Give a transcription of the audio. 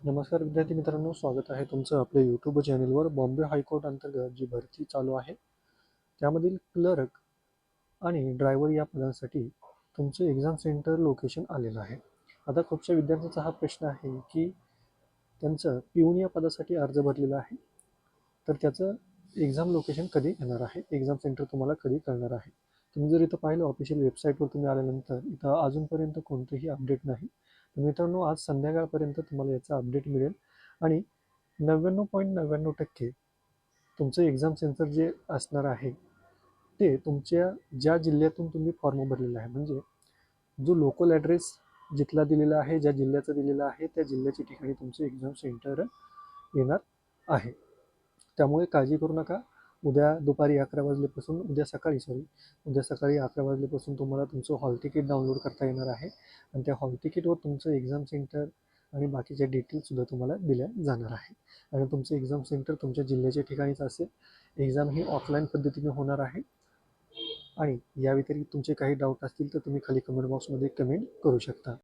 नमस्कार विद्यार्थी मित्रांनो, स्वागत आहे तुमचं आपल्या यूट्यूब चॅनलवर. बॉम्बे हायकोर्ट अंतर्गत जी भरती चालू आहे त्यामधील क्लर्क आणि ड्रायव्हर या पदांसाठी तुमचं एक्झाम सेंटर लोकेशन आलेलं आहे. आता खूपशा विद्यार्थ्यांचा हा प्रश्न आहे की त्यांचं पिऊन या पदासाठी अर्ज भरलेला आहे, तर त्याचं एक्झाम लोकेशन कधी येणार आहे, एक्झाम सेंटर तुम्हाला कधी कळणार आहे. तुम्ही जर इथं पाहिलं ऑफिशियल वेबसाईटवर तुम्ही आल्यानंतर इथं अजूनपर्यंत कोणतंही अपडेट नाही. तर मित्रांनो, आज संध्याकाळपर्यंत तुम्हाला याचा अपडेट मिळेल आणि 99.99% तुमचं एक्झाम सेंटर जे असणार आहे ते तुमच्या ज्या जिल्ह्यातून तुम्ही फॉर्म भरलेला आहे, म्हणजे जो लोकल ॲड्रेस जिथला दिलेला आहे, ज्या जिल्ह्याचा दिलेला आहे, त्या जिल्ह्याच्या ठिकाणी तुमचं एक्झाम सेंटर येणार आहे. त्यामुळे काळजी करू नका. उद्या दुपारी 11 वाजल्यापासून उद्या सकाळी 11 वाजल्यापासून तुम्हाला तुमचं हॉल तिकीट डाउनलोड करता येणार आहे आणि त्या हॉल तिकीटवर तुमचं एक्झाम सेंटर आणि बाकीच्या डिटेल्ससुद्धा तुम्हाला दिल्या जाणार आहे. आणि तुमचं एक्झाम सेंटर तुमच्या जिल्ह्याच्या ठिकाणीच असेल. एक्झाम ही ऑफलाईन पद्धतीने होणार आहे. आणि या व्यतिरिक्त तुमचे काही डाऊट असतील तर तुम्ही खाली कमेंट बॉक्समध्ये कमेंट करू शकता.